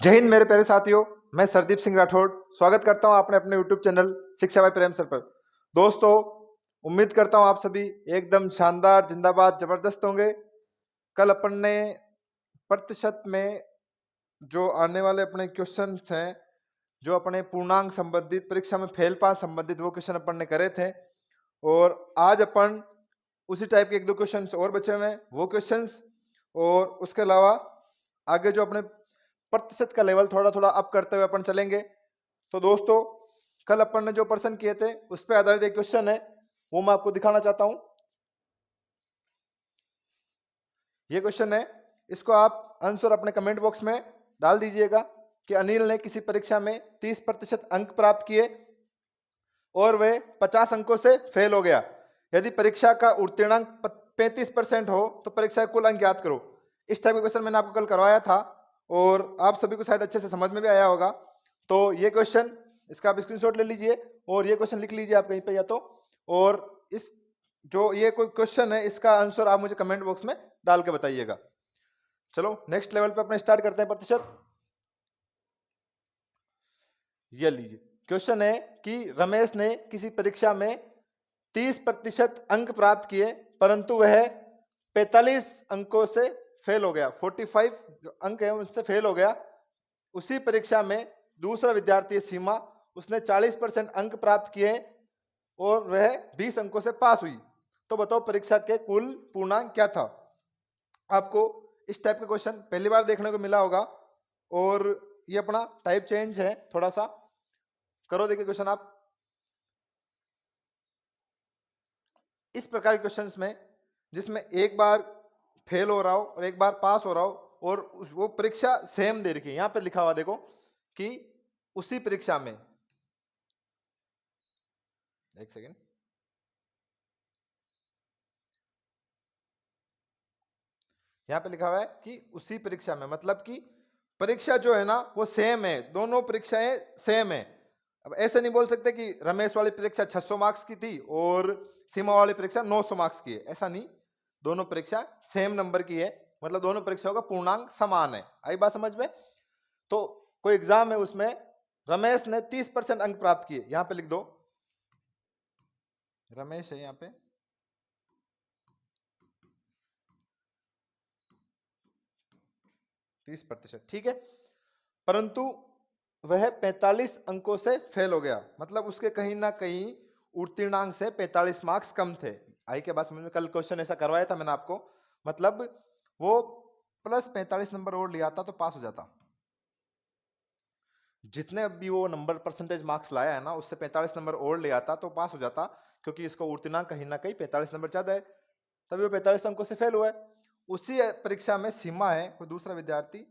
जय हिंद मेरे प्यारे साथियों, मैं सरदीप सिंह राठौड़ स्वागत करता हूं आपने अपने यूट्यूब चैनल शिक्षा बाय प्रेम सर पर। दोस्तों, उम्मीद करता हूं आप सभी एकदम शानदार, जिंदाबाद, जबरदस्त होंगे। कल अपन ने प्रतिशत में जो आने वाले अपने क्वेश्चंस हैं, जो अपने पूर्णांक संबंधित परीक्षा में फेल पास संबंधित वो क्वेश्चन अपन ने करे थे, और आज अपन उसी टाइप के एक दो क्वेश्चंस और बचे हुए हैं, वो क्वेश्चंस और उसके अलावा आगे जो अपने प्रतिशत का लेवल थोड़ा थोड़ा अप करते हुए अपन चलेंगे। तो दोस्तों, कल अपन ने जो प्रश्न किए थे उस पर आधारित एक क्वेश्चन है, वो मैं आपको दिखाना चाहता हूं। ये क्वेश्चन है, इसको आप आंसर अपने कमेंट बॉक्स में डाल दीजिएगा कि अनिल ने किसी परीक्षा में 30% अंक प्राप्त किए और वे 50 अंकों से फेल हो गया। यदि परीक्षा का उत्तीर्णांक 35% हो तो परीक्षा का कुल अंक ज्ञात करो। इस टाइप का क्वेश्चन मैंने आपको कल करवाया था और आप सभी को शायद अच्छे से समझ में भी आया होगा। तो ये क्वेश्चन, इसका आप स्क्रीनशॉट ले लीजिए और ये क्वेश्चन लिख लीजिए आप कहीं पे या तो, और इस जो ये कोई क्वेश्चन है इसका आंसर आप मुझे कमेंट बॉक्स में डाल के बताइएगा। चलो नेक्स्ट लेवल पे अपने स्टार्ट करते हैं प्रतिशत। ये लीजिए, क्वेश्चन है कि रमेश ने किसी परीक्षा में 30% अंक प्राप्त किए परंतु वह 45 अंकों से फेल हो गया। 45 जो अंक है उनसे फेल हो गया। उसी परीक्षा में दूसरा विद्यार्थी सीमा, उसने 40% अंक प्राप्त किए और वह 20 अंकों से पास हुई। तो बताओ परीक्षा के कुल पूर्णांक क्या था। आपको इस टाइप का क्वेश्चन पहली बार देखने को मिला होगा और ये अपना टाइप चेंज है थोड़ा सा। करो देखिए क्वेश्चन आप। इस प्रकार के क्वेश्चंस में जिसमें एक बार फेल हो रहा हो और एक बार पास हो रहा हो और वो परीक्षा सेम दे रखी है, यहां पे लिखा हुआ देखो कि उसी परीक्षा में, एक सेकेंड, यहां पे लिखा हुआ है कि उसी परीक्षा में, मतलब कि परीक्षा जो है ना वो सेम है, दोनों परीक्षाएं सेम है। अब ऐसे नहीं बोल सकते कि रमेश वाली परीक्षा 600 मार्क्स की थी और सीमा वाली परीक्षा 900 मार्क्स की है, ऐसा नहीं। दोनों परीक्षा सेम नंबर की है, मतलब दोनों परीक्षाओं का पूर्णांक समान है। आई बात समझ में। तो कोई एग्जाम है उसमें रमेश ने 30% अंक प्राप्त किए, यहां पे लिख दो रमेश है यहां पे 30%, ठीक है, परंतु वह 45 अंकों से फेल हो गया, मतलब उसके कहीं ना कहीं उत्तीर्णांक से 45 मार्क्स कम थे। आई के बाद समझ में। कल क्वेश्चन ऐसा करवाया था मैंने आपको, मतलब वो प्लस 45 नंबर और लिया था तो पास हो जाता। जितने भी वो नंबर परसेंटेज मार्क्स लाया है ना उससे 45 नंबर और ले आता तो पास हो जाता, क्योंकि इसको उत्तीर्णांक कहीं ना कहीं 45 नंबर ज्यादा है, तभी वो 45 अंकों से फेल हुआ है। उसी परीक्षा में सीमा है, कोई दूसरा विद्यार्थी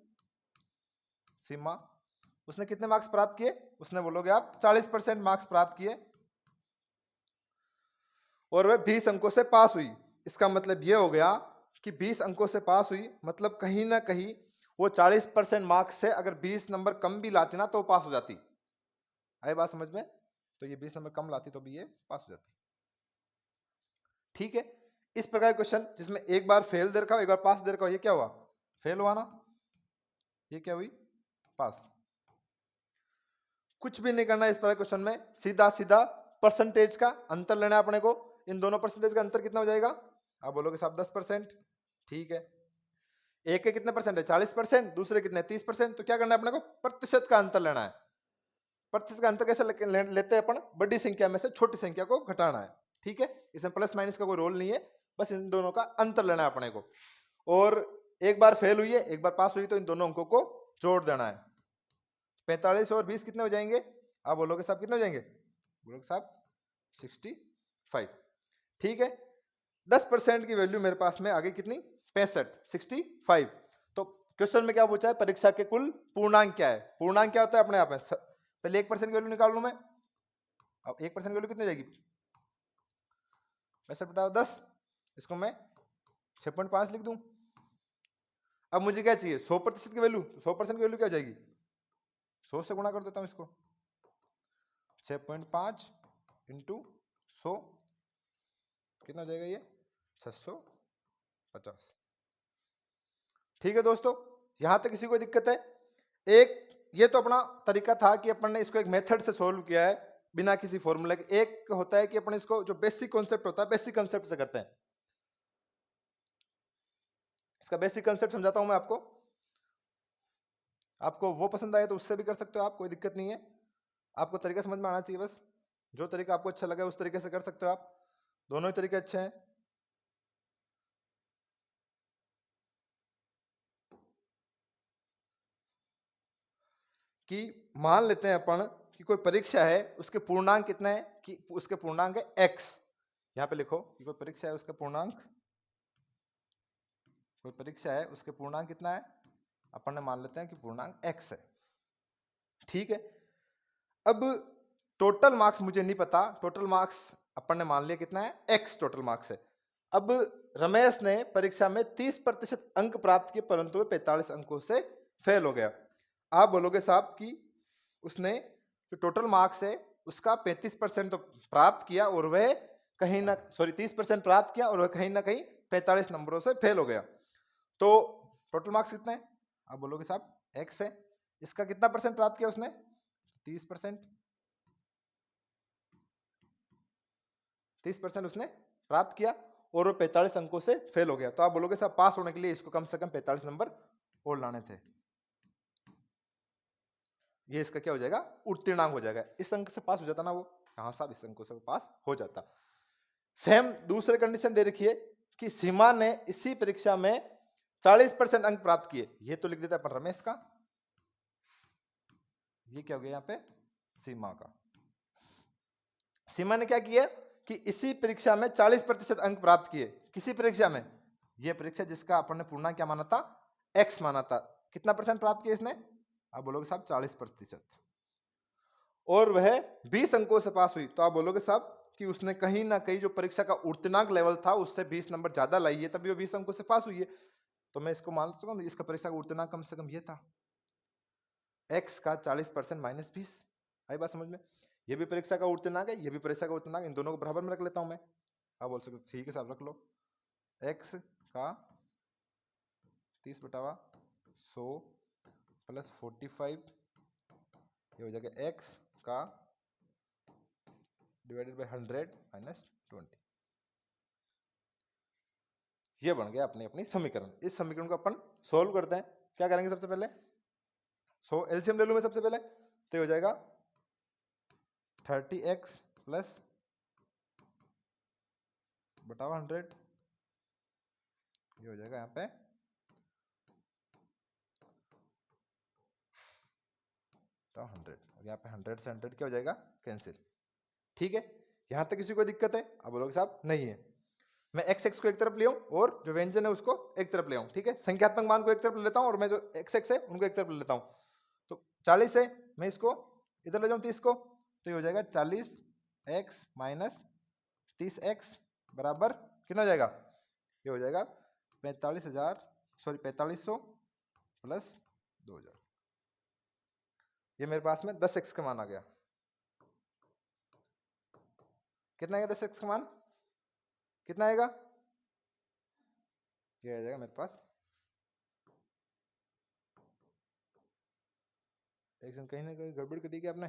सीमा, उसने कितने मार्क्स प्राप्त किए, उसने बोलोगे आप 40% मार्क्स प्राप्त किए और वह 20 अंकों से पास हुई। इसका मतलब यह हो गया कि 20 अंकों से पास हुई, मतलब कहीं ना कहीं वो 40% मार्क्स से अगर 20 नंबर कम भी लाती ना तो पास हो जाती। आई बात समझ में। तो ये 20 नंबर कम लाती तो भी ये पास हो जाती। ठीक है, इस प्रकार क्वेश्चन जिसमें एक बार फेल दे रखा हो एक बार पास दे रखा हो, ये क्या हुआ, फेल हुआ ना, ये क्या हुई, पास। कुछ भी नहीं करना इस प्रकार क्वेश्चन में, सीधा सीधा परसेंटेज का अंतर लेना है अपने को। इन दोनों परसेंटेज का अंतर कितना हो जाएगा, आप बोलोगे साहब 10%, ठीक है। एक के कितने परसेंट है, 40%, दूसरे कितने 30%, तो क्या करना है अपने को, प्रतिशत का अंतर लेना है। प्रतिशत का अंतर कैसे लेते हैं अपन, बड़ी संख्या में से छोटी संख्या को घटाना है, ठीक है। इसमें प्लस माइनस का कोई रोल नहीं है, बस इन दोनों का अंतर लेना है अपने को। और एक बार फेल हुई है एक बार पास हुई तो इन दोनों अंकों को जोड़ देना है। 45 और 20 कितने हो जाएंगे, आप बोलोगे साहब कितने हो जाएंगे, बोलोगे साहब 65, ठीक है। 10% की वैल्यू मेरे पास में आ गई कितनी, 65, 65। तो क्वेश्चन में क्या पूछा है, परीक्षा के कुल पूर्णांक क्या है। पूर्णांक क्या होता है अपने आप में, पहले 1% की वैल्यू निकाल लूं मैं। अब 1% की वैल्यू कितनी हो जाएगी, 65/10, इसको मैं 6.5 लिख दूं। अब मुझे क्या चाहिए, 100% की वैल्यू, 100% की वैल्यू क्या हो जाएगी, 100 से गुणा कर देता हूं इसको, 6.5 इंटू 100 कितना हो जाएगा ये, 650। ठीक है दोस्तों, यहां तक किसी को दिक्कत है। एक ये तो अपना तरीका था कि अपन ने इसको एक मेथड से सोल्व किया है बिना किसी फॉर्मूले के। एक होता है कि अपन इसको जो बेसिक कॉन्सेप्ट होता है बेसिक कॉन्सेप्ट से करते हैं। इसका बेसिक कॉन्सेप्ट समझाता हूं मैं आपको। आपको वो पसंद आए तो उससे भी कर सकते हो आप, कोई दिक्कत नहीं है। आपको तरीका समझ में आना चाहिए बस। जो तरीका आपको अच्छा लगे उस तरीके से कर सकते हो आप, दोनों ही तरीके अच्छे हैं। कि मान लेते हैं अपन कि कोई परीक्षा है, उसके पूर्णांक कितने हैं, कि उसके पूर्णांक है x। यहां पे लिखो कि कोई परीक्षा है उसके पूर्णांक, कोई परीक्षा है उसके पूर्णांक कितना है, अपन ने मान लेते हैं कि पूर्णांक x है। ठीक है। अब टोटल मार्क्स मुझे नहीं पता, टोटल मार्क्स अपन ने मान लिया कितना है, x टोटल मार्क्स है। अब रमेश ने परीक्षा में 30% अंक प्राप्त किए परंतु वह 45 अंकों से फेल हो गया। आप बोलोगे साहब कि उसने जो टोटल मार्क्स है उसका 35% तो प्राप्त किया और वह कहीं ना 30% प्राप्त किया और वह कहीं ना कहीं 45 नंबरों से फेल हो गया। तो टोटल मार्क्स कितना है, आप बोलोगे साहब x है। इसका कितना परसेंट प्राप्त किया उसने, 30%। 30% उसने प्राप्त किया और वो 45 अंकों से फेल हो गया। तो आप बोलोगे साहब पास होने के लिए इसको कम से कम 45 नंबर और लाने थे। ये इसका क्या हो जाएगा, उत्तीर्णांक हो जाएगा। इस अंक से पास हो जाता ना वो, हाँ साहब इस अंकों से पास हो जाता। सेम दूसरे कंडीशन दे रखी है कि सीमा ने इसी परीक्षा में 40% अंक प्राप्त किए। ये तो लिख देता है अपन रमेश का, ये क्या हो गया यहाँ पे सीमा का। सीमा ने क्या किया कि इसी परीक्षा में 40% अंक प्राप्त किए। किसी परीक्षा में, यह परीक्षा जिसका अपन ने पूर्णांक क्या माना था, x माना था। कितना परसेंट प्राप्त किया इसने, आप बोलोगे साहब 40%। और वह 20 अंकों से पास हुई। तो आप बोलोगे साहब कि उसने कहीं ना कहीं जो परीक्षा का उत्तीर्णांक लेवल था उससे 20 नंबर ज्यादा लाई है, तभी वो 20 अंकों से पास हुई है। तो मैं इसको मान सकता हूँ इसका परीक्षा का उत्तीर्णांक कम से कम ये था, x का 40% माइनस 20। आई बात समझ में। ये भी परीक्षा का उत्तीर्णांक है, ये भी परीक्षा का उत्तीर्णांक, इन दोनों को बराबर में रख लेता हूं मैं। आप बोल सकते ठीक है साहब रख लो, x का 30/100 प्लस 45, ये हो जाएगा x का डिवाइडेड बाय 100 माइनस 20। ये बन गया अपनी अपनी समीकरण। इस समीकरण को अपन सोल्व करते हैं। क्या करेंगे सबसे पहले, एलसीएम ले लूं मैं सबसे पहले, तो हो जाएगा 30x प्लस बटा 100, ये हो जाएगा यहाँ पे 100, और यहाँ पे 100 से 100 क्या हो जाएगा, कैंसिल। ठीक है, यहां तक किसी को दिक्कत है, अब बोलोगे साहब नहीं है। मैं x को एक तरफ ले आऊं और जो व्यंजन है उसको एक तरफ ले आऊं। ठीक है, संख्यात्मक मान को एक तरफ ले लेता हूं और मैं जो x है उनको एक तरफ ले लेता हूं। तो 40 है, मैं इसको इधर ले जाऊं 30 को, तो ये हो जाएगा 40x माइनस 30x बराबर कितना हो जाएगा, ये हो जाएगा 4500 प्लस 2000। ये मेरे पास में 10x का मान आ गया। कितना आएगा 10x का मान, कितना आएगा, ये आ जाएगा मेरे पास, एक सेकंड कहीं ना कहीं गड़बड़ कर दी क्या आपने।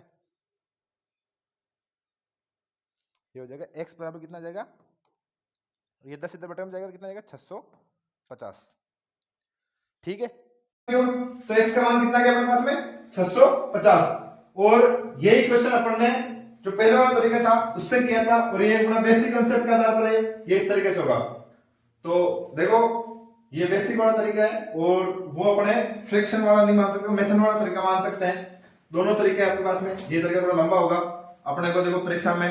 ये हो जाएगा x बराबर कितना आ जाएगा, ये 10 इधर बटे में जाएगा तो कितना जाएगा 650। ठीक है, तो x का मान कितना गया अपने पास में 650। और यही क्वेश्चन अपन ने जो पहले वाला तरीका था उससे किया था, और ये अपना बेसिक कांसेप्ट के आधार पर है, ये इस तरीके से होगा। तो देखो ये बेसिक वाला तरीका है और वो अपने फ्रैक्शन वाला नहीं मान सकते, मेथड वाला तरीका मान सकते हैं। दोनों तरीके आपके पास में, ये तरीका थोड़ा लंबा होगा। अपने को देखो परीक्षा में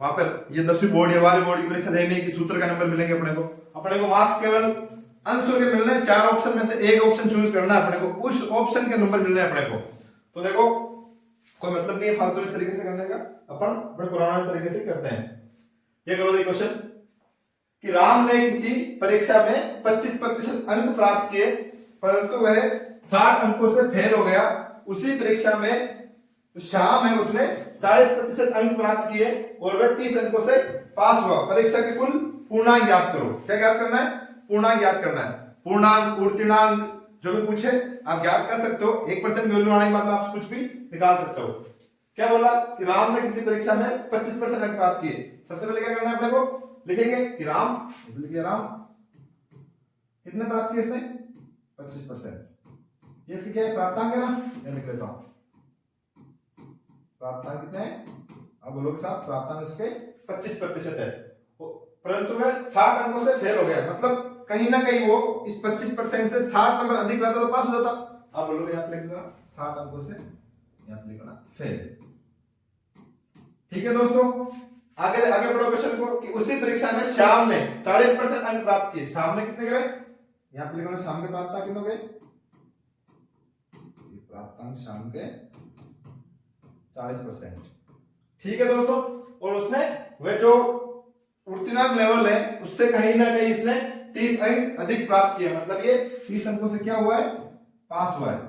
वहां पर ये 10वीं बोर्ड या 12वीं बोर्ड की परीक्षा देनी कि सूत्र का नंबर मिलेंगे अपने को मार्क्स केवल आंसर के मिलने, 4 ऑप्शन में से एक ऑप्शन चूज करना है अपने को, उस ऑप्शन के नंबर मिलने अपने को। तो देखो कोई मतलब नहीं है फालतू इस तरीके से करने का, अपन बड़े पुराने तरीके से करते हैं। ये करो देखो क्वेश्चन कि राम ने किसी परीक्षा में 25% अंक प्राप्त किए परंतु वह 60 अंकों से फेल हो गया। उसी परीक्षा में श्याम है उसने 40% अंक प्राप्त किए और वह 30 अंकों से पास हुआ। परीक्षा के कुल पूर्णांक ज्ञात करो। क्या ज्ञात करना है, पूर्णांक ज्ञात करना है। पूर्णांक, उत्तीर्णांक, जो भी पूछे आप ज्ञात कर सकते हो। 1% की वैल्यू आने के बाद आप कुछ भी निकाल सकते हो। क्या बोला कि राम ने किसी परीक्षा में 25% अंक प्राप्त किए। सबसे पहले क्या करना है अपने को, लिखेंगे कि राम कितने प्राप्त किए इसने 25%। ये इसकी क्या है प्राप्तांक है ना, मैं लिख लेता हूं प्राप्तांक कितने हैं। अब बोलोगे साहब प्राप्तांक इसके 25% है, परंतु वह 60 अंकों से फेल हो गया, मतलब कहीं ना कहीं वो इस 25% से 60 नंबर अधिक लाता तो पास हो जाता। आप बोलोगे यहाँ पे लिख देना 60 अंकों से यहाँ पे लिखना फेल। ठीक है दोस्तों, आगे आगे बढ़ो क्वेश्चन को कि उसी परीक्षा में श्याम ने 40% अंक प्राप्त किए। श्याम ने कितने करे, यहाँ पे लिखना श्याम के प्राप्तांक कितने हो गए, प्राप्तांक श्याम के 40%। ठीक है दोस्तों, और उसने वह जो उत्तीर्णता लेवल है उससे कहीं ना कहीं इसने 30 अंक अधिक प्राप्त किया, मतलब ये 30 अंकों से क्या हुआ है पास हुआ है।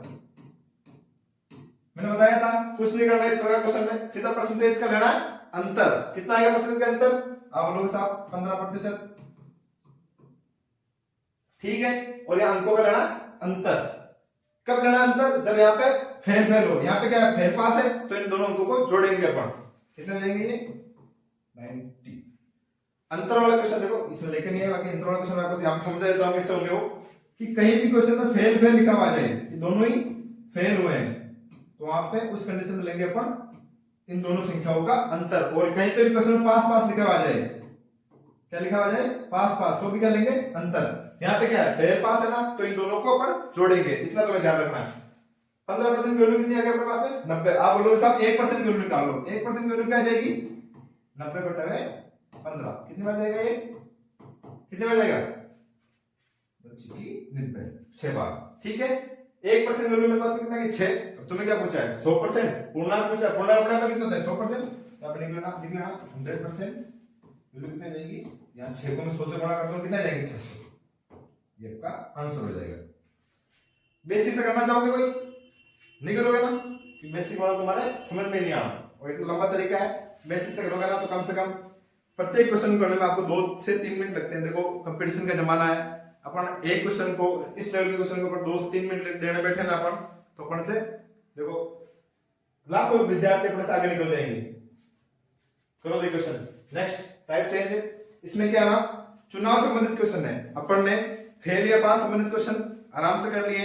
मैंने बताया था कुछ नहीं करना इस प्रकार क्वेश्चन में, सीधा परसेंटेज का लेना है अंतर। कितना आएगा परसेंटेज का अंतर, आप लोग साहब 15%। ठीक है, और यहाँ अंकों का लेना अंतर। कब लेना अंतर, जब यहाँ पे फेल फेल हो, यहाँ पे क्या है फेल पास है, तो इन दोनों अंकों को जोड़ेंगे अपन। कितने हो जाएंगे ये 90। अंतर वाला क्वेश्चन देखो इसमें लेके नहीं है, बाकी अंतर वाला क्वेश्चन आपको यहाँ पे समझा देता हूँ कैसे होंगे वो, कि कहीं भी क्वेश्चन में फेल फेल लिखा हुआ जाए, ये दोनों ही फेल हुए हैं, तो वहां पे उस कंडीशन में लेंगे अपन इन दोनों संख्याओं का अंतर। और कहीं पे भी क्वेश्चन में पास पास लिखा हुआ जाए, क्या लिखा हुआ जाए पास पास, तो भी क्या लेंगे अंतर। यहाँ पे क्या है फेल पास है ना, तो इन दोनों को अपन जोड़ेंगे, इतना तुम्हें ध्यान रखना है। 15% की वैल्यू कितनी आ गई अपने पास में 90। आप बोलोगे साहब 1% की वैल्यू निकाल लो, 1% की वैल्यू क्या आ जाएगी 90 बटा 15, कितनी बार जाएगा ये, कितने बार जाएगा 90, 6 बार। ठीक है, 1% वैल्यू मेरे पास कितना है 6। अब तुम्हें क्या पूछा है 100%, पूर्णांक पूछा है, पूर्णांक अपना कितना होता है 100%, तो आप लिख लेना 100%। वैल्यू कितनी जाएगी, यहाँ 6 को मैं 100 से गुणा करता हूँ, कितना जाएगी 600, ये आपका आंसर हो जाएगा। बेसिक से करना चाहोगे कोई, नहीं करोगे ना, कि बेसिक वाला तुम्हारे समझ में नहीं आना, और इतना लंबा तरीका है। बेसिक से करोगे ना तो कम से कम प्रत्येक क्वेश्चन करने में आपको 2 से 3 मिनट लगते हैं। देखो कंपटीशन का जमाना है, अपन एक क्वेश्चन को इस लेवल के क्वेश्चन के ऊपर 2 से 3 मिनट देने बैठे ना अपन, तो अपन से देखो लाखों विद्यार्थी अपने से आगे निकल जाएंगे। करो देखो क्वेश्चन नेक्स्ट टाइप चेंज है। इसमें क्या ना चुनाव संबंधित क्वेश्चन है, अपन ने फेल या पास संबंधित क्वेश्चन आराम से कर लिए।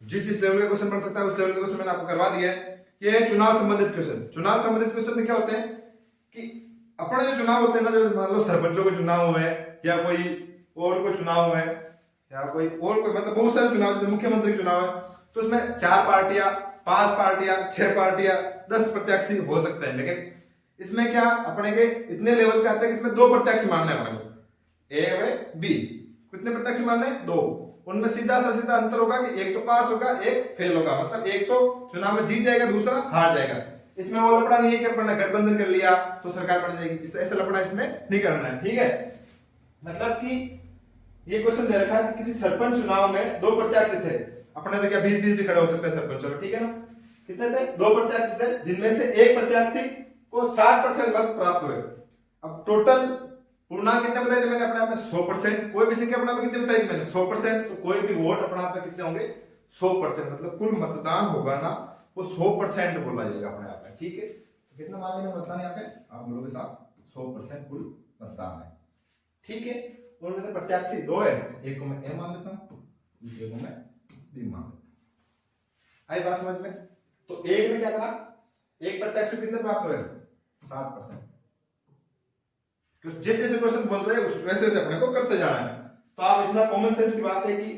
जिस लेवल का क्वेश्चन बन सकता है उस लेवल का क्वेश्चन मैंने आपको करवा दिया है। ये है चुनाव संबंधित क्वेश्चन। चुनाव संबंधित क्वेश्चन में क्या होते हैं कि अपने जो चुनाव होते हैं ना, जो मान लो सरपंचों के चुनाव हुए या कोई और कोई चुनाव हुए या कोई और कोई मतलब बहुत सारे चुनाव, जैसे मुख्यमंत्री चुनाव है, तो उसमें 4 पार्टियां 5 पार्टियां 6 पार्टियां 10 प्रत्याशी हो सकते हैं। लेकिन इसमें क्या अपने के इतने लेवल का आता है कि इसमें 2 प्रत्याशी मानने हैं अपने को, ए व बी। कितने प्रत्याशी मानने हैं 2। उनमें सीधा सा सीधा अंतर होगा कि एक तो पास होगा एक फेल होगा, मतलब एक तो चुनाव में जीत जाएगा दूसरा हार जाएगा। इसमें वो लफड़ा नहीं है कि अपन ने गठबंधन कर लिया तो सरकार बन जाएगी, ऐसा लफड़ा इसमें नहीं करना है। ठीक है, मतलब कि ये क्वेश्चन दे रखा है कि किसी सरपंच चुनाव में 2 प्रत्याशी थे, अपने तो क्या 20-20 भी खड़े हो सकते हैं सरपंचों में, ठीक है ना। कितने थे 2 प्रत्याशी थे, जिनमें से एक प्रत्याशी को 60% मत प्राप्त हुए। अब टोटल पूर्णांक कितने बताए थे मैंने अपने आप में 100%। कोई भी संख्या अपने आप में कितने बताई थी मैंने 100%, तो कोई भी वोट अपने आप में कितने होंगे 100%, मतलब कुल मतदान होगा ना वो 100% बोला जाएगा अपने आप में। ठीक है, तो कितना मान लेंगे मतदान यहाँ पे आप लोगों के साथ 100% कुल मतदान है। ठीक है, उनमें से प्रत्याशी 2 है, एक को मैं ए मान लेता हूँ, दूसरे को मैं बी मान लेता हूँ। आई बात समझ में। तो एक में क्या करा, एक प्रत्याशी कितने प्राप्त हुए 60%। तो जैसे जैसे क्वेश्चन बोल रहे हैं वैसे वैसे अपने को करते जाना है। तो आप इतना कॉमन सेंस की बात है कि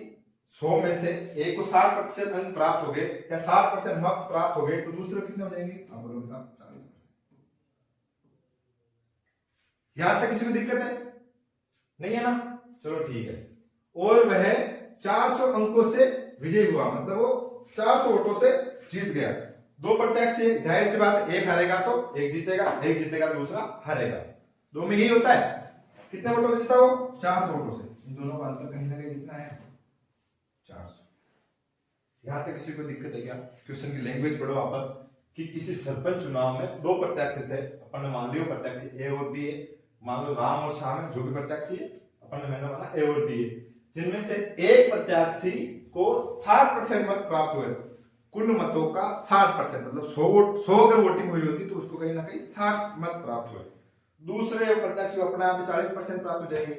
100 में से एक को 60% अंक प्राप्त हो गए या 60% मत प्राप्त हो गए, तो दूसरे कितने हो जाएंगे आप बोलोगे साहब 40%। यहां तक किसी को दिक्कत है नहीं है ना, चलो ठीक है। और वह 400 अंकों से विजयी हुआ, मतलब वो 400 वोटों से जीत गया। 2 प्रत्याशी, जाहिर सी बात है एक हारेगा तो एक जीतेगा, एक जीतेगा दूसरा हारेगा, 2 में यही होता है। कितने वोटों से जीता वो 400 वोटों से। इन दोनों का अंतर कहीं ना कहीं कितना है 400। यहां तक किसी को दिक्कत है क्या, क्वेश्चन की लैंग्वेज पढ़ो वापस कि किसी सरपंच चुनाव में 2 प्रत्याशी थे, अपन ने मान लिया प्रत्याशी ए और बी है, मान लो राम और श्याम है जो भी प्रत्याशी है, अपन ने मैंने माना ए और बी है, जिनमें से एक प्रत्याशी को 60% मत प्राप्त हुए, कुल मतों का 60%, मतलब 100 अगर वोटिंग हुई होती तो उसको कहीं ना कहीं 60 मत प्राप्त हुए। दूसरे प्रत्याशी को अपने आप में 40% प्राप्त हो जाएंगे।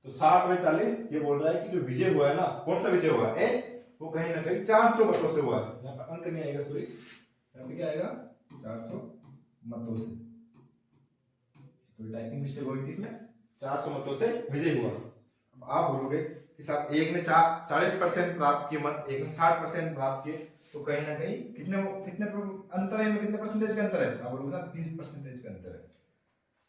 तो 60 में 40, ये बोल रहा है कि जो विजय हुआ है ना, कौन सा विजय हुआ है, वो कहीं ना कहीं 400 मतों से हुआ है। यहाँ पर अंक नहीं आएगा, सॉरी, यहाँ पे क्या आएगा, 400 मतों से। तो टाइपिंग मिस्टेक हुई थी इसमें, 400 मतों से विजय हुआ। अब आप बोलोगे कि साहब एक ने 40% प्राप्त किए मत, एक ने 60% प्राप्त किए, तो कहीं ना कहीं कितने अंतर है, कितने परसेंटेज का अंतर है, आप बोलोगे साहब 20% का अंतर है।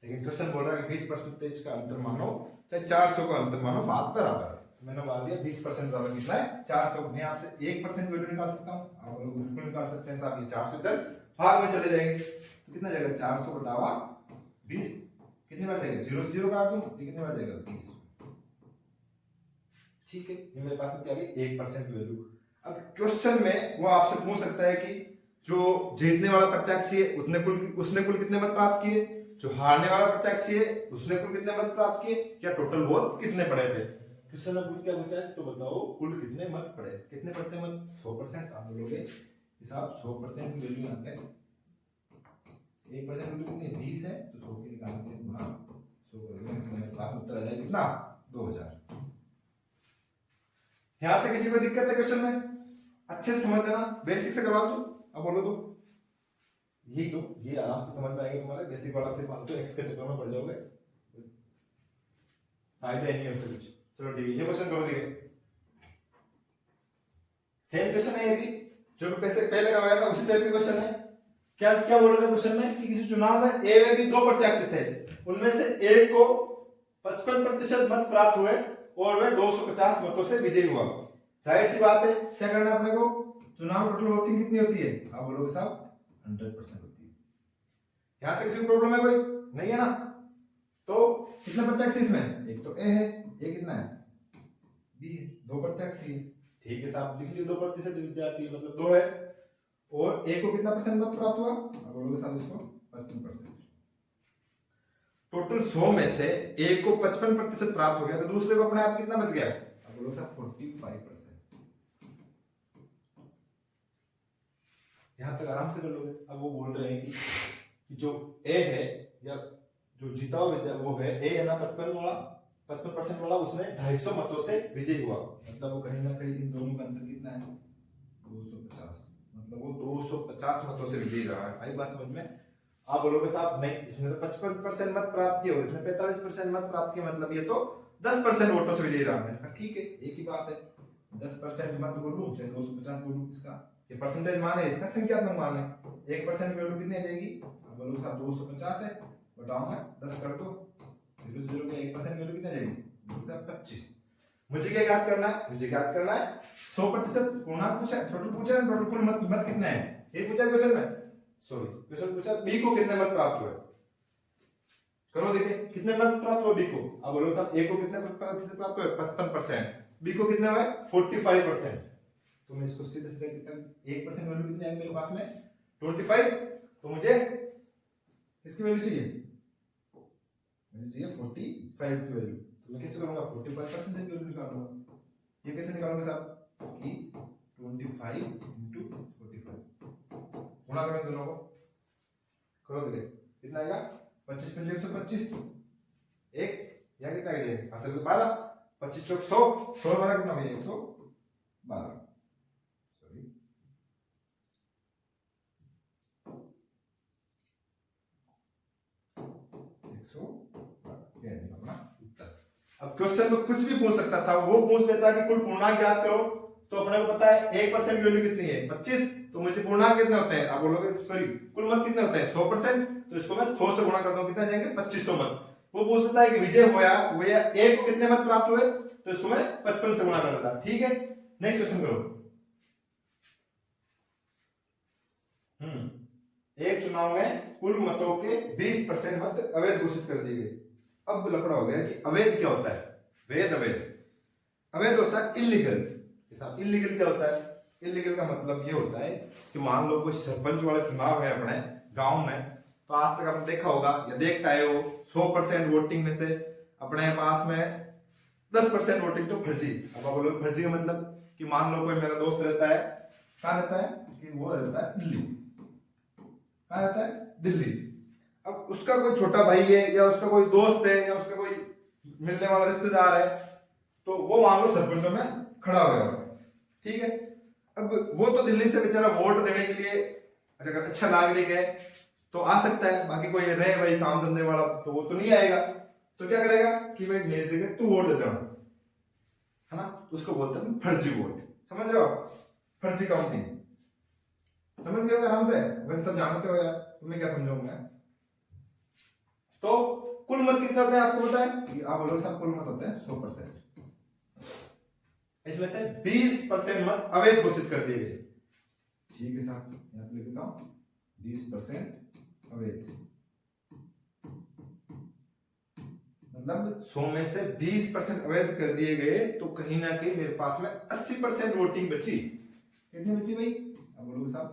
लेकिन क्वेश्चन बोल रहा है कि 20% का अंतर मानो चाहे 400 का अंतर मानो, बात बराबर है। मैंने मान लिया 20% बराबर कितना है, 400। मैं आपसे 1% वैल्यू निकाल सकता हूँ, आप लोग बिल्कुल निकाल सकते हैं साहब। ये 400 इधर भाग में चले जाएंगे, तो कितना जाएगा, 400 बटावा 20, कितनी बार जाएगा, 0 से 0 काट दूं, ये कितनी बार जाएगा, 20। ठीक है, ये मेरे पास में क्या है, 1% वैल्यू। अब क्वेश्चन में वो आपसे पूछ सकता है कि जो जीतने वाला प्रत्याशी है उसने कुल कितने मत प्राप्त किए, जो हारने वाला प्रत्याशी है उसने कुल कितने मत प्राप्त किए, क्या टोटल वोट कितने पड़े थे। क्वेश्चन में क्या पूछा है, तो बताओ कुल कितने मत पड़े, कितने पड़ते मत, 100%। आप बोलोगे हिसाब 100% की वैल्यू यहाँ पे 1% वैल्यू कितनी 20 है, तो 100 की निकालते हैं गुणा 100 करोगे, तो मेरे पास उत्तर आ जाएगा कितना, 2000। यहां तक किसी को दिक्कत है क्वेश्चन में, अच्छे से समझ लेना, बेसिक से करवा दो। अब बोलो तो ये आराम से समझ में आएगा तुम्हारे, बेसिक वाला फिर फालतू एक्स के चक्कर में पड़ जाओगे, फायदा नहीं है उससे कुछ। चलो ठीक है, ये क्वेश्चन करो, देखिए सेम क्वेश्चन है ये भी, जो पहले करवाया था उसी टाइप का क्वेश्चन है। क्या क्या बोल रहे हैं क्वेश्चन में कि किसी चुनाव में ए में भी 2 प्रत्याशी थे, उनमें से एक को 55% मत प्राप्त हुए और वह 250 मतों से विजयी हुआ। जाहिर सी बात है, क्या करना अपने को, चुनाव टोटल वोटिंग कितनी होती है, आप बोलोगे साहब 100% होती है। यहां तक किसी को प्रॉब्लम है कोई, नहीं है ना। तो कितने प्रत्याशी इसमें, एक तो ए है, एक कितना है, बी है, 2 प्रत्याशी। ठीक है साहब, लिख लीजिए 2% विद्यार्थी मतलब 2 है, और ए को कितना परसेंट मत प्राप्त हुआ, आप बोलोगे साहब इसको 55%। टोटल 100 में से एक को 55% प्राप्त हो गया, तो दूसरे को अपने आप कितना बच गया, आप बोलोगे साहब 45%। यहां तक आराम से कर लोगे। अब वो बोल रहे हैं कि जो ए है या जो जीता हुआ वो है, ए है ना 55% वाला, उसने 250 मतों से विजयी हुआ, मतलब वो कहीं ना कहीं इन दोनों का अंतर कितना है, 250, मतलब वो 250 मतों से विजयी रहा है। आई बात समझ में। आप बोलोगे साहब नहीं, इसने तो 55% मत प्राप्त किए और इसने 45% मत प्राप्त किए, मतलब ये तो 10% वोटों से विजयी रहा। मैंने कहा ठीक है, एक ही बात है, 10% मत बोलूं चाहे 250 बोलूं, इसका ये परसेंटेज मान है, इसका संख्यात्मक मान है। 1% वैल्यू कितनी आ जाएगी, अब बोलोगे साहब 250 है, बताऊंगा 10 कर दो, 0 0 के 1% वैल्यू कितनी आ जाएगी, 25। मुझे क्या याद करना है, मुझे याद करना है 100% पूर्णांक पूछा, टोटल पूछा है, टोटल कुल मत कितना है, ये पूछा क्वेश्चन में, सॉरी क्वेश्चन पूछा बी को कितने मत प्राप्त हुए, करो देखिए कितने मत प्राप्त हुए बी को। अब बोलो साहब ए को कितने प्रतिशत प्राप्त हुए, 55%, बी को कितने हुए 45%। तो मैं इसको सीधे सीधे कितना 1% वैल्यू कितनी आएगी मेरे पास में 25, तो मुझे किसकी वैल्यू चाहिए, मुझे चाहिए 45 की वैल्यू। तो मैं कैसे करूंगा, 45% की वैल्यू निकालूंगा। ये कैसे निकालूंगा साहब कि 25 into 45 गुणा करें दोनों को, करो देखिए कितना आएगा, 25 पंजे 125, एक या कितना आएगा असल में 12, 25 चौक 100, 100 12 कितना हो गया 112, सॉरी अब क्वेश्चन में कुछ भी पूछ सकता था, वो पूछ लेता कि कुल पूर्णांक याद करो, तो अपने को पता है 1% वैल्यू कितनी है 25, तो मुझे पूर्णांक कितने होते हैं, आप बोलोगे सॉरी कुल मत कितने होते हैं 100%, तो इसको मैं 100 से गुणा करता हूं, कितने जाएंगे 2500 मत। वो पूछ लेता है कि विजय हुआ ए को कितने मत प्राप्त हुए, तो इसको मैं 55 से गुणा कर देता। ठीक है, नेक्स्ट क्वेश्चन करो। एक चुनाव में कुल मतों के 20% मत अवैध घोषित कर दिए गए। अब लफड़ा हो गया कि अवैध क्या होता है, वैध अवैध। अवैध होता है इलीगल, इलीगल क्या होता है, इलीगल का मतलब ये होता है कि मान लो कोई सरपंच वाला चुनाव है अपने गांव में, तो आज तक आपने देखा होगा या देखता है वो 100% वोटिंग में से अपने पास में 10% वोटिंग तो फर्जी। अब आप बोलोगे फर्जी का मतलब कि मान लो कोई मेरा दोस्त रहता है, कहाँ रहता है, कि वो रहता है दिल्ली, कहाँ रहता है, दिल्ली। अब उसका कोई छोटा भाई है या उसका कोई दोस्त है या उसका कोई मिलने वाला रिश्तेदार है, तो वो मान लो सरपंचों में खड़ा हो गया, ठीक है। अब वो तो दिल्ली से बेचारा वोट देने के लिए अगर अच्छा नागरिक है तो आ सकता है, बाकी कोई रहे भाई काम धंधे वाला तो वो तो नहीं आएगा। तो क्या करेगा कि भाई मेरी जगह तू वोट देता हूं, है ना, उसको बोलते हैं फर्जी वोट। समझ रहे हो आप, फर्जी काउंटिंग, समझ गए हो आराम से, वैसे सब जानते हो यार, तुम्हें क्या समझाऊं मैं। तो कुल मत कितने होते हैं आपको पता है, आप बोलोगे सब कुल मत होते हैं 100%, इसमें से 20% मत अवैध घोषित कर दिए गए, ठीक है साहब, यहां पे लिख देता हूं 20% अवैध, मतलब 100 में से 20% अवैध कर दिए गए, तो कहीं ना कहीं मेरे पास में 80% वोटिंग बची। कितनी बची भाई, अब बोलोगे साहब,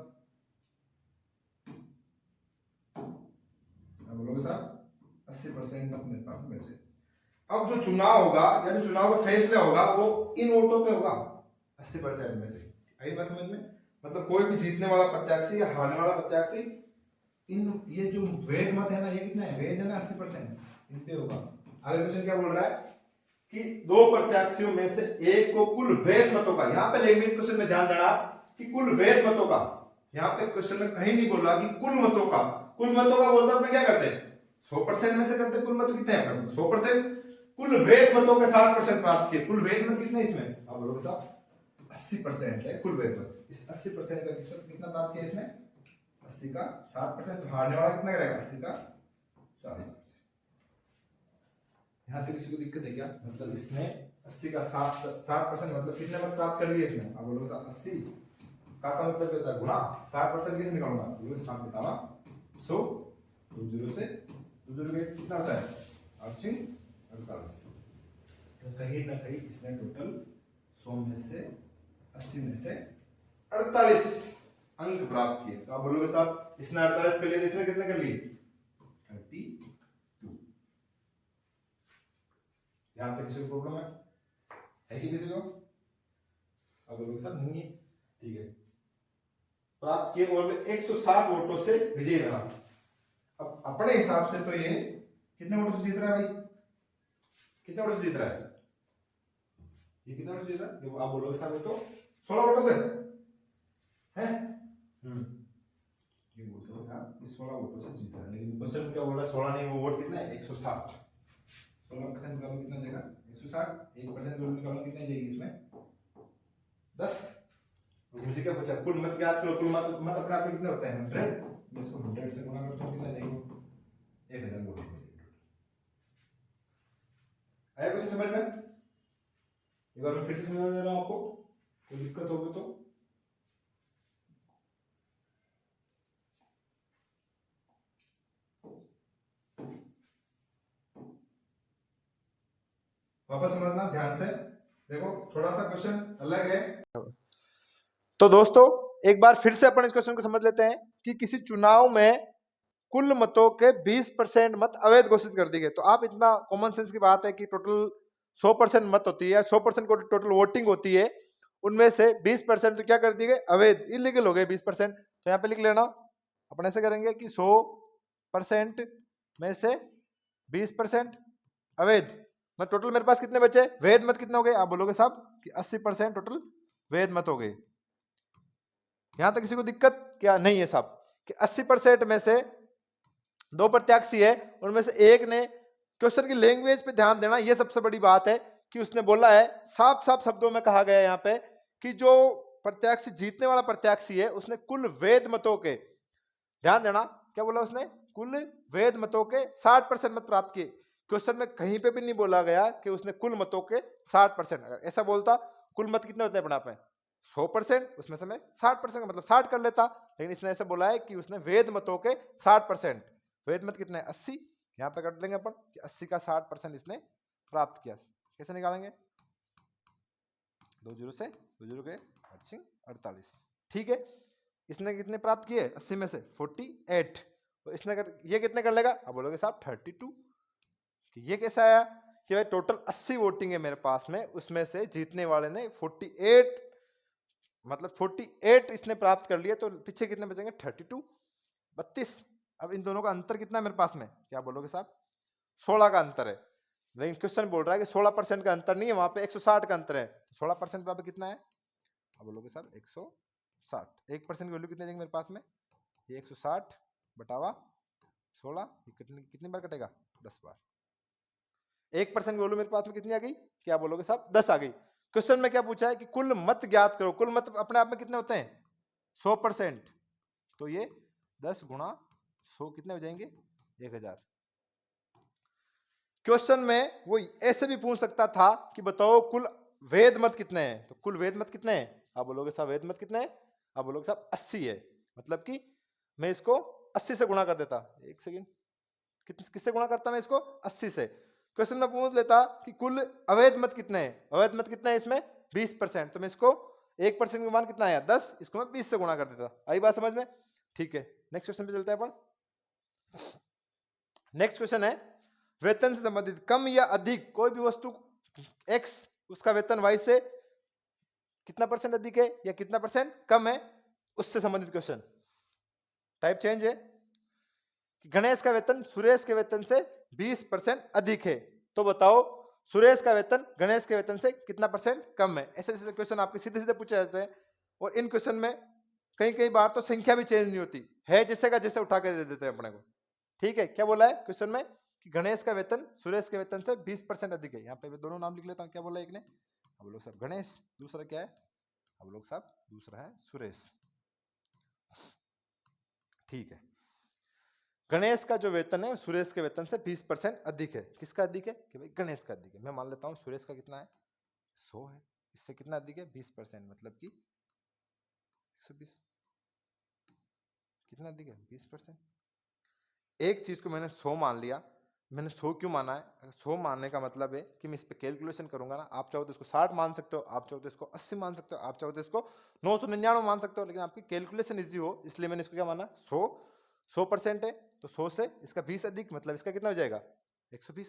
अब बोलोगे साहब 80% मत मेरे पास में बचे। अब जो चुनाव होगा या जो चुनाव का फैसला होगा वो इन वोटों पे होगा 80% में से, आई बात समझ में। मतलब कोई भी जीतने वाला प्रत्याशी या हारने वाला प्रत्याशी, इन ये जो वैध मत है ना, ये कितना है, वैध है ना 80%, इन पे होगा। आगे क्वेश्चन क्या बोल रहा है कि दो प्रत्याशियों में से एक को कुल वैध मतों का, यहाँ पे लैंग्वेज क्वेश्चन में ध्यान देना कि कुल वैध मतों का, यहाँ पे क्वेश्चन में कहीं नहीं बोला कि कुल मतों का, कुल मतों का बोलते अपने क्या करते हैं 100% में से करते, कुल मत कितने हैं 100%, कुल वैध मतों के 60% प्राप्त किए, कुल वैध मत कितने इसमें, आप बोलोगे साहब 80% है कुल वैध मत, इस 80% का कितना प्राप्त किया इसने, 80 का 60%, तो हारने वाला कितना करेगा 80 का 40%। यहाँ तक किसी को दिक्कत है क्या, मतलब इसने 80 का 60% मतलब कितने मत प्राप्त कर लिए इसमें, आप बोलोगे 80 का मतलब क्या था गुना 60% कैसे निकालूंगा, बोलोगे साहब बतावा 100 2 जीरो से 2 जीरो के कितना होता है 48, तो कहीं ना कहीं इसने टोटल 100 में से 80 में से 48 अंक प्राप्त किए। तो आप बोलोगे साहब इसने 48 कर लिए, इसने कितने कर लिए 32। यहां तक किसी को प्रॉब्लम है कि किसी को, आप बोलोगे साहब नहीं है, ठीक है। प्राप्त किए और 160 वोटों से विजयी रहा। अब अपने हिसाब से तो ये कितने वोटों से जीत रहा है भाई, कितने वोटों से जीत रहा है, ये कितने वोटों से जीत रहा है, आप बोलोगे साहब ये तो 16 वोटों से है, ये बोल रहे हो आप 16 वोटों से जीत रहा है, लेकिन क्वेश्चन क्या बोल रहा है 16 नहीं, वो वोट कितना है 160, 16% निकालो कितना जाएगा 160, 1% निकालो कितना जाएगी इसमें 10। मुझे क्या पूछा कुल मत ज्ञात करो, कुल मत अपने आप में कितने होते हैं 100, इसको 100 से गुणा करते हो कितना जाएगा 1000 वोट। आया कुछ समझ में, एक बार मैं फिर से समझा दे रहा हूं आपको, कोई दिक्कत होगी तो। वापस समझना ध्यान से, देखो थोड़ा सा क्वेश्चन अलग है। तो दोस्तों एक बार फिर से अपन इस क्वेश्चन को समझ लेते हैं कि किसी चुनाव में कुल मतों के 20% मत अवैध घोषित कर दिए गए। तो आप इतना कॉमन सेंस की बात है कि टोटल 100% मत होती है, 100% को टोटल वोटिंग होती है, उनमें से 20% तो क्या कर दिए गए अवैध, इलीगल हो गए 20%। तो यहाँ पे लिख लेना, अपन ऐसे करेंगे कि 100% में से 20% अवैध, मैं टोटल मेरे पास कितने बचे वैध मत कितने हो गए, आप बोलोगे साहब कि 80% टोटल वैध मत हो गए। यहां तक किसी को दिक्कत क्या नहीं है साहब, कि 80% में से दो प्रत्याशी है, उनमें से एक ने, क्वेश्चन की लैंग्वेज पे ध्यान देना, ये सबसे बड़ी बात है कि उसने बोला है, साफ साफ शब्दों में कहा गया है यहाँ पे कि जो प्रत्याशी जीतने वाला प्रत्याशी है उसने कुल वैध मतों के, ध्यान देना क्या बोला उसने, कुल वैध मतों के 60% मत प्राप्त किए। क्वेश्चन में कहीं पे भी नहीं बोला गया कि उसने कुल मतों के 60%, अगर ऐसा बोलता कुल मत कितने होते हैं अपने आप में 100%, उसमें से मैं 60% का मतलब 60 कर लेता, लेकिन इसने ऐसा बोला है कि उसने वैध मतों के 60%, वैध मत कितने 80, यहाँ पे कर लेंगे अपन कि 80 का 60% इसने प्राप्त किया। कैसे निकालेंगे 2 जीरो से 2 जीरो के 48, ठीक है। इसने कितने प्राप्त किए 80 में से 48, तो इसने ये कितने कर लेगा, अब बोलोगे साहब 32। ये कैसा आया कि भाई टोटल 80 वोटिंग है मेरे पास में, उसमें से जीतने वाले ने 48 मतलब 48 इसने प्राप्त कर लिया, तो पीछे कितने बचेंगे 32, 32। अब इन दोनों का अंतर कितना है मेरे पास में, क्या बोलोगे साहब 16 का अंतर है। लेकिन क्वेश्चन बोल रहा है कि 16% का अंतर नहीं है, वहां पे 160 का अंतर है। 16% बराबर कितना है, अब बोलोगे साहब 160। 1% की वैल्यू कितनी जाएगी मेरे पास में, ये 160 बटावा 16, कितनी बार कटेगा 10 बार। 1% की वैल्यू मेरे पास में कितनी आ गई, क्या बोलोगे साहब 10 आ गई। क्वेश्चन में क्या पूछा है कि कुल मत ज्ञात करो। कुल मत अपने आप में कितने होते हैं 100%, तो ये 10 गुणा 100 कितने हो जाएंगे 1000। क्वेश्चन में वो ऐसे भी पूछ सकता था कि बताओ कुल वेद मत कितने हैं, तो कुल वेद मत कितने हैं, आप बोलोगे साहब वेद मत कितने हैं, आप बोलोगे साहब 80 है। मतलब कि मैं इसको 80 से गुणा कर देता, एक सेकंड, किससे गुणा करता मैं इसको 80 से। क्वेश्चन में पूछ लेता कि कुल अवैध मत कितने हैं, अवैध मत कितने हैं इसमें 20%, तो मैं इसको 1% का मान कितना आया 10, इसको मैं 20 से गुणा कर देता। आई बात समझ में, ठीक है। नेक्स्ट क्वेश्चन पे चलते हैं अपन। नेक्स्ट क्वेश्चन है वेतन से संबंधित कम या अधिक कोई भी वस्तु x, उसका वेतन y से कितना परसेंट अधिक है या कितना परसेंट कम है, उससे संबंधित क्वेश्चन। टाइप चेंज है कि गणेश का वेतन सुरेश के वेतन से 20% अधिक है, तो बताओ सुरेश का वेतन गणेश के वेतन से कितना परसेंट कम है। ऐसे ऐसे क्वेश्चन आपके सीधे सीधे पूछे जाते हैं, और इन क्वेश्चन में कई कई बार तो संख्या भी चेंज नहीं होती है, जिससे का जैसे उठा के दे देते हैं अपने को। ठीक है, क्या बोला है क्वेश्चन में कि गणेश का वेतन सुरेश के वेतन से 20% अधिक है। यहाँ पे मैं दोनों नाम लिख लेता हूँ, क्या बोला एक ने, अब लोग साहब गणेश, दूसरा क्या है, अब लोग साहब दूसरा है सुरेश। ठीक है, गणेश का जो वेतन है सुरेश के वेतन से 20% अधिक है। किसका अधिक है, कि भाई गणेश का अधिक है। मैं मान लेता हूँ सुरेश का कितना है 100 है, इससे कितना अधिक है 20%, मतलब कि 120, कितना अधिक है 20%। एक चीज को मैंने 100 मान लिया, मैंने 100 क्यों माना है, 100 मानने का मतलब है कि मैं इस पे कैलकुलेशन करूंगा ना, आप चाहो तो इसको 60 मान सकते हो, आप चाहो तो इसको 80 मान सकते हो, आप चाहो तो इसको 999 मान सकते हो, लेकिन आपकी कैलकुलेशन इजी हो इसलिए मैंने इसको क्या माना 100% है, तो 100 से इसका 20 अधिक, मतलब इसका कितना हो जाएगा 120।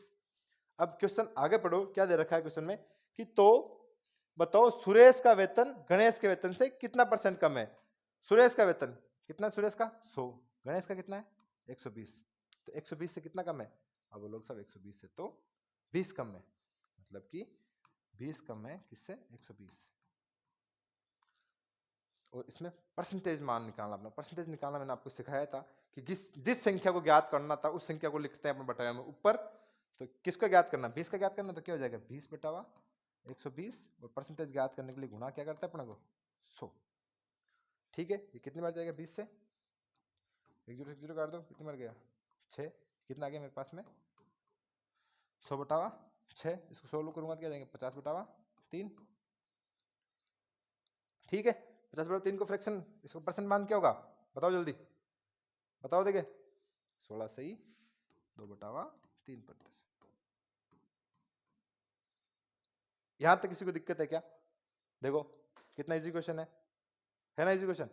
अब क्वेश्चन आगे पढ़ो, क्या दे रखा है क्वेश्चन में कि तो बताओ सुरेश का वेतन गणेश के वेतन से कितना परसेंट कम है। सुरेश का वेतन कितना, सुरेश का 100, गणेश का कितना है 120, तो 120 से कितना कम है, अब लोग सब 120 से तो 20 कम है, मतलब कि 20 कम है किससे 120 से। और इसमें परसेंटेज मान निकालना, अपना परसेंटेज निकालना मैंने आपको सिखाया था कि जिस संख्या को ज्ञात करना था उस संख्या को लिखते हैं अपने बटाया में ऊपर, तो किसको ज्ञात करना 20 का ज्ञात करना, तो क्या हो जाएगा 20 बटावा 120, और परसेंटेज ज्ञात करने के लिए गुणा क्या करता है अपने को 100। ठीक है, ये कितनी बार जाएगा 20 से, 1 काट दो, कितनी बार गया 6, कितना आ गया मेरे पास में 100 बटावा 6, इसको 16 करूंगा तो क्या जाएंगे 50 बटावा 3। ठीक है, 50 बटा 3 को फ्रैक्शन, इसको परसेंट मान क्या होगा बताओ जल्दी बताओ, देखिए 16 सही 2 बटावा 3%। यहां तक किसी को दिक्कत है क्या, देखो कितना इजी क्वेश्चन है ना इजी क्वेश्चन।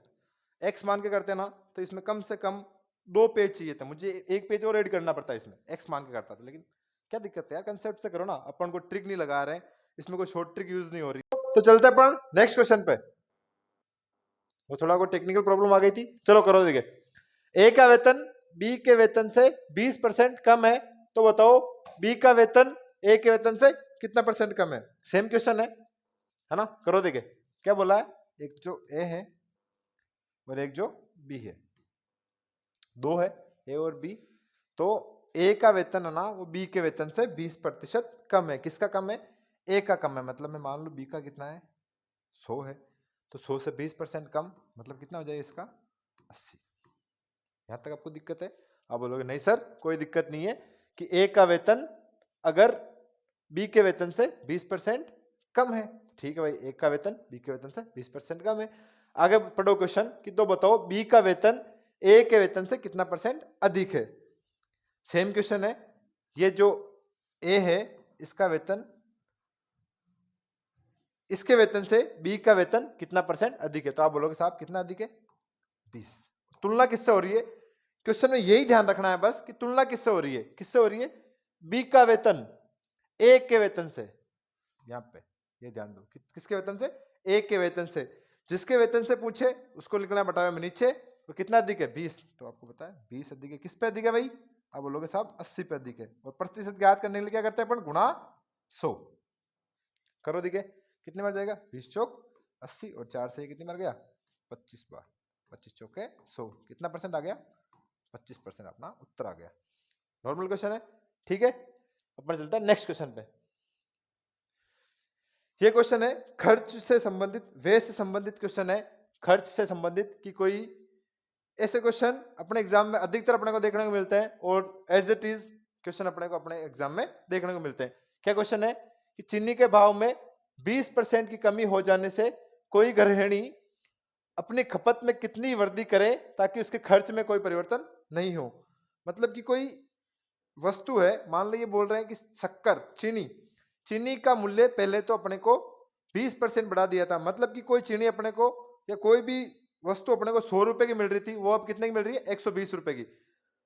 एक्स मान के करते हैं ना, तो इसमें कम से कम 2 पेज चाहिए थे मुझे, एक पेज और ऐड करना पड़ता है इसमें, एक्स मान के करता था, लेकिन क्या दिक्कत है यार, कंसेप्ट से करो ना, अपन को ट्रिक नहीं लगा रहे हैं, इसमें कोई शॉर्ट ट्रिक यूज नहीं हो रही। तो चलते अपन नेक्स्ट क्वेश्चन पे, वो थोड़ा कोई टेक्निकल प्रॉब्लम आ गई थी, चलो करो। देखिए ए का वेतन बी के वेतन से 20% कम है, तो बताओ बी का वेतन ए के वेतन से कितना परसेंट कम है। सेम क्वेश्चन है ना, करो। देखिए क्या बोला है, एक जो ए है और एक जो बी है, दो है ए और बी, तो ए का वेतन है ना वो बी के वेतन से 20% कम है। किसका कम है, ए का कम है, मतलब मैं मान लू बी का कितना है 100 है, तो 100 से 20% कम, मतलब कितना हो जाएगा इसका 80। यहां तक आपको दिक्कत है, आप बोलोगे नहीं सर कोई दिक्कत नहीं है कि ए का वेतन अगर बी के वेतन से 20% कम है, ठीक है भाई, ए का वेतन बी के वेतन से 20% कम है। आगे पढ़ो क्वेश्चन कि तो बताओ बी का वेतन ए के वेतन से कितना परसेंट अधिक है। सेम क्वेश्चन है, ये जो ए है इसका वेतन इसके वेतन से बी का वेतन कितना परसेंट अधिक है, तो आप बोलोगे साहब कितना अधिक है 20। तुलना किससे हो रही है, क्वेश्चन में यही ध्यान रखना है बस कि तुलना किससे हो रही है, किससे हो रही है, बी का वेतन ए के वेतन से। यहां पे ये ध्यान दो किसके वेतन से, ए के वेतन से। जिसके वेतन से पूछे उसको लिखना है बटावे में नीचे, और कितना अधिक है 20, तो आपको पता है 20 अधिक है, किस पे अधिक है भाई, आप बोलोगे साहब 80 पे अधिक है। और प्रतिशत ज्ञात करने के लिए क्या करते हैं अपन, गुणा 100 करो, दिखे कितने बार जाएगा, 20 चौक 80 और 4 से कितनी बार गया 25 बार, 25 चौके 100, कितना परसेंट आ गया 25% अपना उत्तर आ गया। नॉर्मल क्वेश्चन है, ठीक है। अपन चलता है नेक्स्ट क्वेश्चन पे। ये क्वेश्चन है खर्च से संबंधित, व्यय से संबंधित क्वेश्चन है, खर्च से संबंधित कि कोई ऐसे क्वेश्चन अपने एग्जाम में अधिकतर अपने को देखने को मिलते हैं, और एज इट इज क्वेश्चन अपने को अपने एग्जाम में देखने को मिलते हैं। क्या क्वेश्चन है कि चीनी के भाव में 20% की कमी हो जाने से कोई गृहिणी अपनी खपत में कितनी वृद्धि करे ताकि उसके खर्च में कोई परिवर्तन नहीं हो। मतलब कि कोई वस्तु है, मान लो ये बोल रहे हैं कि शक्कर, चीनी, चीनी का मूल्य पहले तो अपने को 20% बढ़ा दिया था, मतलब कि कोई चीनी अपने को या कोई भी वस्तु अपने को 100 रुपए की मिल रही थी, वो अब कितने की मिल रही है 120 रुपए की।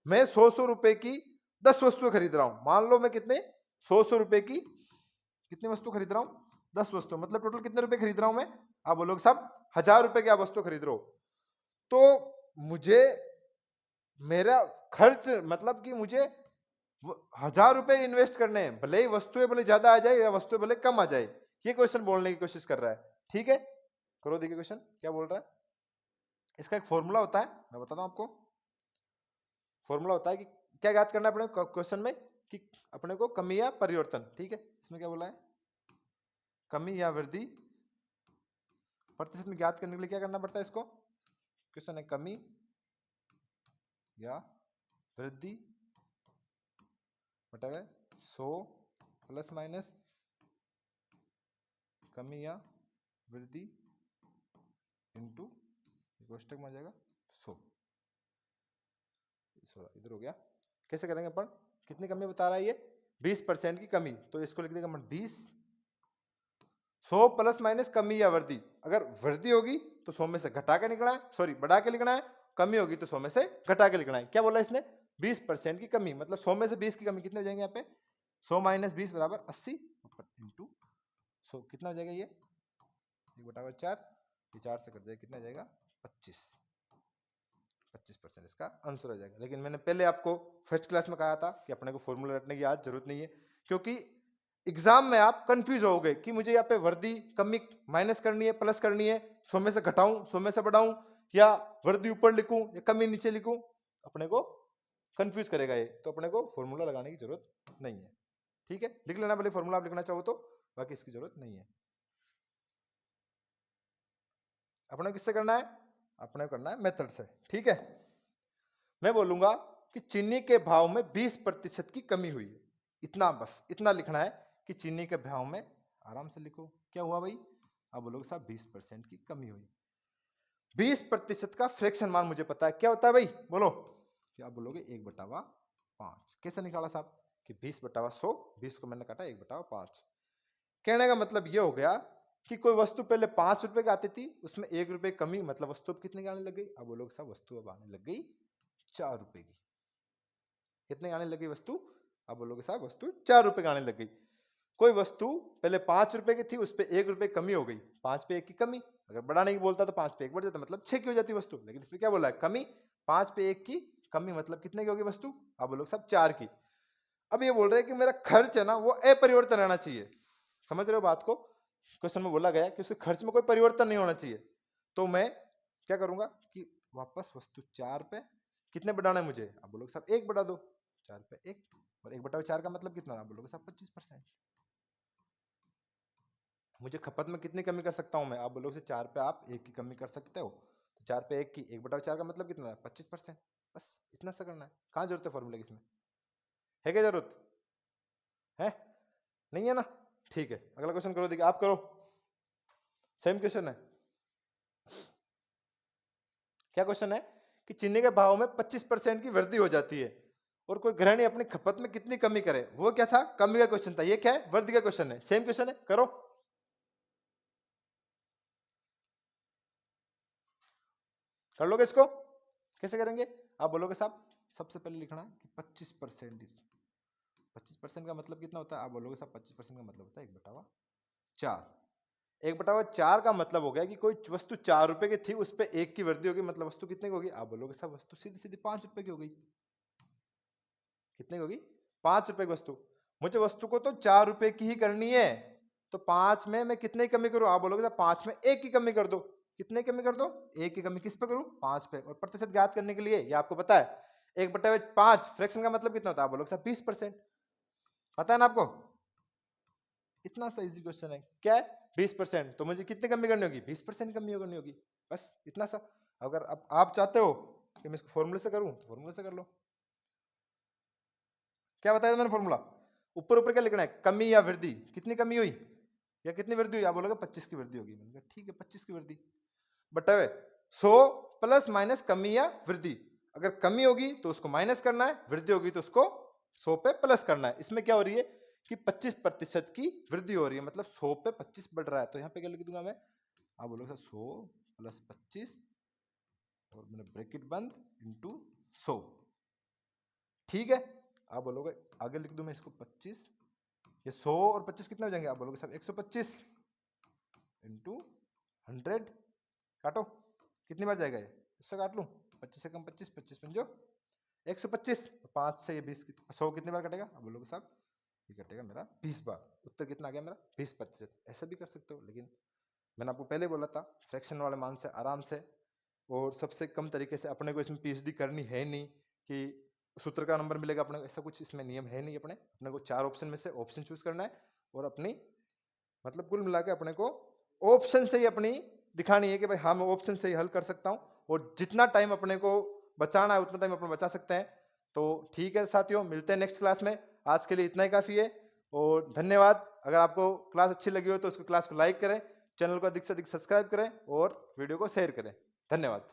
मैं 100 रुपए की 10 वस्तुएं खरीद रहा हूं, मान लो मैं कितने 100 रुपए की कितनी वस्तु खरीद रहा हूं 10 वस्तु, मतलब टोटल कितने रुपए खरीद रहा हूं मैं, आप बोलोगे सब 1000 रुपए की आप वस्तु खरीद रहे हो, तो मुझे मेरा खर्च मतलब कि मुझे 1000 रुपए इन्वेस्ट करने हैं, भले ही वस्तुएं भले ज्यादा आ जाए या वस्तुएं भले कम आ जाए। ये क्वेश्चन बोलने की कोशिश कर रहा है, ठीक है। करो देखिए क्वेश्चन क्या बोल रहा है। इसका एक फॉर्मूला होता है, मैं बताता हूं आपको। फॉर्मूला होता है कि क्या याद करना है अपने क्वेश्चन में, कि अपने को कमी या परिवर्तन, ठीक है। इसमें क्या बोला है, कमी या वृद्धि प्रतिशत में ज्ञात करने के लिए क्या करना पड़ता है इसको। क्वेश्चन है कमी या वृद्धि बटा 100 प्लस माइनस कमी या वृद्धि इंटू कोष्टक में आ जाएगा 100, इधर हो गया। कैसे करेंगे अपन, कितनी कमी बता रहा है ये 20% की कमी, तो इसको लिख देगा अपन 20, 100 प्लस माइनस कमी या वृद्धि, अगर वृद्धि होगी तो 100 में से घटा के लिखना है, सॉरी बढ़ा के लिखना है, कमी होगी तो 100 में से घटा के लिखना है। क्या बोला इसने 20% की कमी, मतलब 100 में से 20 की कमी, कितने हो जाएंगे यहाँ पे 100 माइनस 20 बराबर 80 इंटू 100, कितना हो जाएगा ये 1/4, ये 4 से कट जाएगा, कितना हो जाएगा 25% इसका आंसर आ जाएगा। लेकिन मैंने पहले आपको फर्स्ट क्लास में कहा था कि अपने को फॉर्मूला रटने की आज जरूरत नहीं है, क्योंकि एग्जाम में आप कंफ्यूज होगे कि मुझे यहाँ पे वृद्धि कमी माइनस करनी है प्लस करनी है, 100 में से घटाऊं 100 में से बढ़ाऊं, या वृद्धि ऊपर लिखूं या कमी नीचे लिखूं, अपने को कंफ्यूज करेगा ये, तो अपने को फॉर्मूला लगाने की जरूरत नहीं है, ठीक है। लिख लेना भले फॉर्मूला आप लिखना चाहो तो, बाकी इसकी जरूरत नहीं है। अपने किससे करना है, अपने को करना है मेथड से, ठीक है। मैं बोलूंगा कि चीनी के भाव में 20% की कमी हुई है, इतना बस इतना लिखना है कि चीनी के भाव में, आराम से लिखो क्या हुआ भाई, आप बोलोगे साहब 20% की कमी हुई। 20% का फ्रैक्शन मान मुझे पता है क्या होता है भाई, बोलो, क्या आप बोलोगे 1/5। कैसे निकाला साहब कि 20/100, 20 को मैंने काटा 1/5। कहने का मतलब ये हो गया कि कोई वस्तु पहले 5 रुपए की आती थी, उसमें 1 रुपए कमी, मतलब वस्तु अब कितने की आने लग गई, अब बोलोगे साहब वस्तु अब आने लग गई 4 रुपए की। कितने आने लगी वस्तु, अब बोलोगे साहब वस्तु 4 रुपए का आने लग गई। कोई वस्तु पहले 5 रुपए की थी, उस पर 1 रुपए कमी हो गई, 5 पे 1 की कमी, अगर बढ़ाने की बोलता तो 5 पे 1 बढ़ जाता, मतलब 6 की हो जाती वस्तु। लेकिन इसमें क्या बोला है, कमी, 5 पे 1 की कमी, मतलब कितने की होगी वस्तु, आप बोलोगे साहब 4 की। अब ये बोल रहे हैं कि मेरा खर्च है ना वो अपरिवर्तन रहना चाहिए, समझ रहे हो बात को। क्वेश्चन में बोला गया कि उसके खर्च में कोई परिवर्तन नहीं होना चाहिए, तो मैं क्या करूंगा कि वापस वस्तु 4 पे कितने बढ़ाना है मुझे, आप बोलोगे साहब 1 बढ़ा दो, 4 पे 1, और 1/4 का मतलब कितना, आप बोलोगे साहब 25%। मुझे खपत में कितनी कमी कर सकता हूं मैं, आप बोलोगे 4 पे आप 1 की कमी कर सकते हो, तो 4 पे 1 की 1/4 का मतलब कितना है 25%। बस इतना सा करना है, कहाँ जरूरत है फॉर्मूले की, इसमें है क्या जरूरत है, नहीं है ना, ठीक है। अगला क्वेश्चन करो, देखिए आप करो, सेम क्वेश्चन है। क्या क्वेश्चन है कि चीनी के भाव में 25% की वृद्धि हो जाती है और कोई गृहिणी अपनी खपत में कितनी कमी करे, वो क्या था, कमी का क्वेश्चन था, ये क्या है, वृद्धि का क्वेश्चन है। सेम क्वेश्चन है, करो। कर लोगे इसको, कैसे करेंगे, आप बोलोगे साहब सबसे पहले लिखना है कि 25%, 25% का मतलब कितना होता है, आप बोलोगे साहब 25% का मतलब होता है 1/4। 1/4 का मतलब हो गया कि कोई वस्तु 4 रुपए की थी, उस पे 1 की वृद्धि होगी, मतलब वस्तु कितने की होगी? आप बोलोगे साहब वस्तु सीधी सीधी 5 रुपए की हो गई। कितने की होगी? 5 रुपए की वस्तु। मुझे वस्तु को तो 4 रुपए की ही करनी है, तो 5 में मैं कितने की कमी करूं? आप बोलोगे साहब 5 में 1 की कमी कर दो। कितने की कमी कर दो? 1 की कमी किस पे करूं? 5 पे। और प्रतिशत ज्ञात करने के लिए ये आपको पता है 1/5 फ्रैक्शन का मतलब कितना होता है? आप बोलोगे साहब 20%। पता है ना आपको? इतना सा इजी क्वेश्चन है। क्या है? 20%। तो मुझे कितनी कमी करनी होगी? 20% कमी करनी होगी। बस इतना सा। अगर आप चाहते हो कि मैं इसको फॉर्मूले से करूं तो फॉर्मूले से कर लो। क्या बताया था मैंने फॉर्मूला? ऊपर ऊपर क्या लिखना है? कमी या वृद्धि। कितनी कमी हुई या कितनी वृद्धि हुई? आप बोलोगे 25 की वृद्धि होगी। मैंने कहा ठीक है 25 की वृद्धि बटा 100 प्लस माइनस कमी या वृद्धि। अगर कमी होगी तो उसको माइनस करना है, वृद्धि होगी तो उसको 100 पे प्लस करना है। इसमें क्या हो रही है कि 25% की वृद्धि हो रही है, मतलब 100 पे 25 बढ़ रहा है। तो यहाँ पे क्या लिख दूंगा मैं? आप बोलोगे 100 प्लस 25 और मैंने ब्रैकेट बंद इंटू 100। ठीक है, आप बोलोगे आगे लिख दूं मैं इसको 25, ये 100 और 25 कितने हो जाएंगे? आप बोलोगे साहब 125 इंटू 100। काटो, कितनी बार जाएगा ये? इससे काट लूं, 25 से कम 25, 25 पंजो 125, 5 से ये 20, 100 कितनी बार कटेगा? आप बोलोगे साहब ये कटेगा मेरा 20 बार। उत्तर कितना आ गया मेरा? 20%। ऐसा भी कर सकते हो, लेकिन मैंने आपको पहले बोला था फ्रैक्शन वाले मान से आराम से और सबसे कम तरीके से। अपने को इसमें पीएचडी करनी है नहीं कि सूत्र का नंबर मिलेगा अपने को, ऐसा कुछ इसमें नियम है नहीं। अपने को 4 ऑप्शन में से ऑप्शन चूज करना है और अपनी मतलब कुल मिला के अपने को ऑप्शन से ही अपनी दिखानी है कि भाई हाँ मैं ऑप्शन से ही हल कर सकता हूँ। और जितना टाइम अपने को बचाना है उतना टाइम अपने बचा सकते हैं। तो ठीक है साथियों, मिलते हैं नेक्स्ट क्लास में। आज के लिए इतना ही काफी है और धन्यवाद। अगर आपको क्लास अच्छी लगी हो तो उसको क्लास को लाइक करें, चैनल को अधिक से अधिक सब्सक्राइब करें और वीडियो को शेयर करें। धन्यवाद।